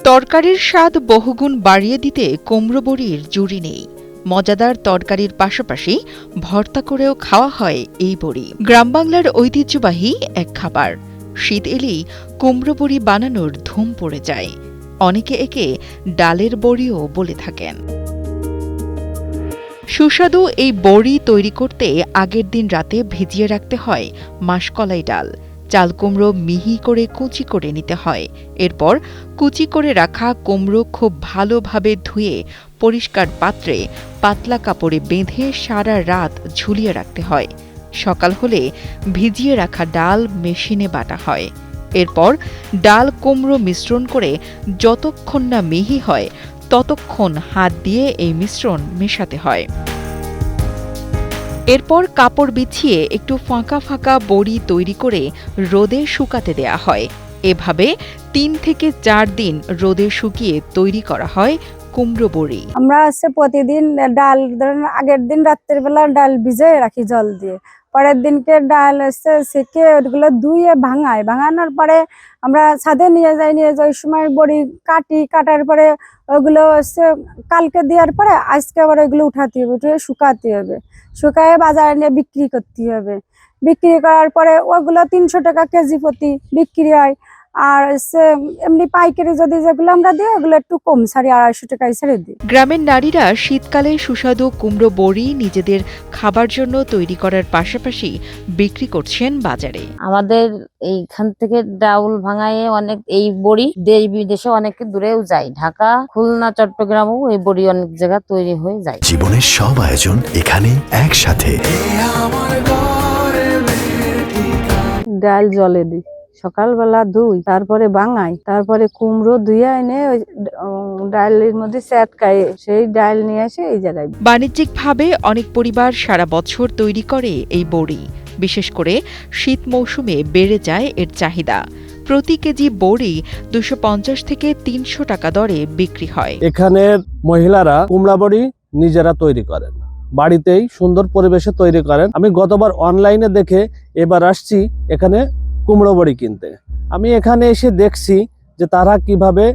তরকারির স্বাদ বহুগুণ বাড়িয়ে দিতে কুমড়ো বড়ির জুড়ি নেই। মজাদার তরকারির পাশাপাশি ভর্তা করেও খাওয়া হয় এই বড়ি। গ্রাম বাংলার ঐতিহ্যবাহী এক খাবার। শীত এলেই কুমড়ো বড়ি বানানোর ধুম পড়ে যায়। অনেকে একে ডালের বড়িও বলে থাকেন। সুস্বাদু এই বড়ি তৈরি করতে আগের দিন রাতে ভিজিয়ে রাখতে হয় মাসকলাই ডাল। চাল কুমড়ো মিহি করে কুচি করে নিতে হয়। এরপর কুচি করে রাখা কুমড়ো খুব ভালোভাবে ধুয়ে পরিষ্কার পাত্রে পাতলা কাপড়ে বেঁধে সারা রাত ঝুলিয়ে রাখতে হয়। সকাল হলে ভিজিয়ে রাখা ডাল মেশিনে বাটা হয়। এরপর ডাল কুমড়ো মিশ্রণ করে যতক্ষণ না মিহি হয় ততক্ষণ হাত দিয়ে এই মিশ্রণ মেশাতে হয়। এরপর কাপড় বিছিয়ে একটু ফাঁকা ফাঁকা বড়ি তৈরি করে রোদে শুকাতে দেয়া হয়। এভাবে ৩ থেকে ৪ দিন রোদে শুকিয়ে তৈরি করা হয় কুমড়ো বড়ি। আমরা প্রতিদিন ডাল আগের দিন রাত্রের বেলা ডাল ভিজিয়ে রাখি জল দিয়ে, পরের দিনকে ডাল সেকে ওগুলো ধুয়ে ভাঙানোর পরে আমরা ছাদে নিয়ে যাই ওই সময় বড়ি কাটার পরে ওগুলো কালকে দেওয়ার পরে আজকে আবার ওইগুলো উঠাতে হবে, উঠে শুকাতে হবে, শুকায়ে বাজারে নিয়ে বিক্রি করতে হবে। বিক্রি করার পরে ওগুলো ৩০০ টাকা কেজি প্রতি বিক্রি হয়। আর এমনি পাইকারি যদি যেগুলো আমরা দিই ওগুলো একটু কম ছাড়ি, ২৫০ টাকায় ছেড়ে দিই। গ্রামের নারীরা শীতকালে সুস্বাদু কুমড়ো বড়ি নিজেদের খাবার জন্য তৈরি করার পাশাপাশি বিক্রি করছেন বাজারে। আমাদের এইখান থেকে ডাউল ভাঙায় অনেক এই বড়ি দেশ বিদেশে অনেক দূরেও যায়। ঢাকা, খুলনা, চট্টগ্রামও এই বড়ি অনেক জায়গা তৈরি হয়ে যায়। জীবনের সব আয়োজন এখানে একসাথে। ডাল জলে দিই, সকালবেলা ধুই, তারপরে বাঙাই, তারপরে কুমড়ো ধুয়ে এনে ওই ডালের মধ্যে চ্যাটকায় সেই ডাল নিয়ে এসে এই জায়গায়। বাণিজ্যিকভাবে অনেক পরিবার সারা বছর তৈরি করে এই বড়ি। বিশেষ করে শীত মৌসুমে বেড়ে যায় এর চাহিদা। প্রতি কেজি বড়ি ২৫০ থেকে ৩০০ টাকা দরে বিক্রি হয়। এখানের মহিলারা কুমড়া বড়ি নিজেরা তৈরি করেন, বাড়িতেই সুন্দর পরিবেশে তৈরি করেন। আমি গতবার অনলাইনে দেখে এবার আসছি এখানে কুমড়ো বড়ি কিনতে। আমি এখানে এসে দেখছি যে তারা কিভাবে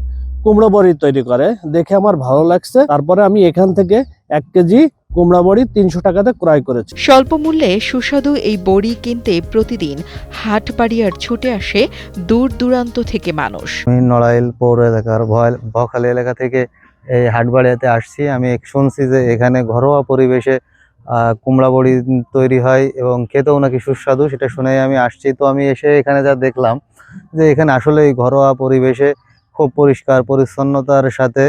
কুমড়ো বড়ি তৈরি করে, দেখে আমার ভালো লাগছে। তারপরে আমি এখান থেকে ১ কেজি কুমড়া বড়ি ৩০০ টাকাতে ক্রয় করেছি। স্বল্প মূল্যে সুস্বাদু এই বড়ি কিনতে প্রতিদিন হাটবাড়িয়ার ছুটে আসে দূর দূরান্ত থেকে মানুষ। আমি নড়াইল পৌর এলাকার বখালি এলাকা থেকে এই হাটবাড়িয়াতে আসছি। আমি শুনছি যে এখানে ঘরোয়া পরিবেশে কুমড়া বড়ি তৈরি হয় এবং খেতেও নাকি সুস্বাদু, সেটা শুনেই আমি আসছি। তো আমি এসে এখানে যা দেখলাম যে এখানে আসলে ঘরোয়া পরিবেশে খুব পরিষ্কার পরিচ্ছন্নতার সাথে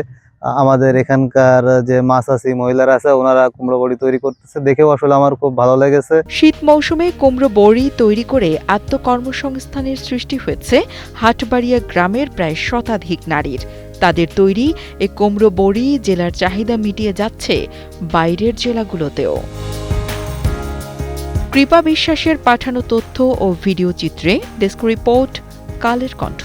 আমাদের এখানকার যে মাছাছি মহিলারা আছে ওনারা কুমড়ো বড়ি তৈরি করতেছে, দেখেও আসলে আমার খুব ভালো লেগেছে। শীত মৌসুমে কুমড়ো বড়ি তৈরি করে আত্মকর্মসংস্থানের সৃষ্টি হয়েছে হাটবাড়িয়া গ্রামের প্রায় শতাধিক নারীর। তাদের তৈরি এই কুমড়ো বড়ি জেলার চাহিদা মিটিয়ে যাচ্ছে বাইরের জেলাগুলোতেও। কৃপা বিশ্বাসের পাঠানো তথ্য ও ভিডিও চিত্রে ডেস্ক রিপোর্ট, কালের কণ্ঠ।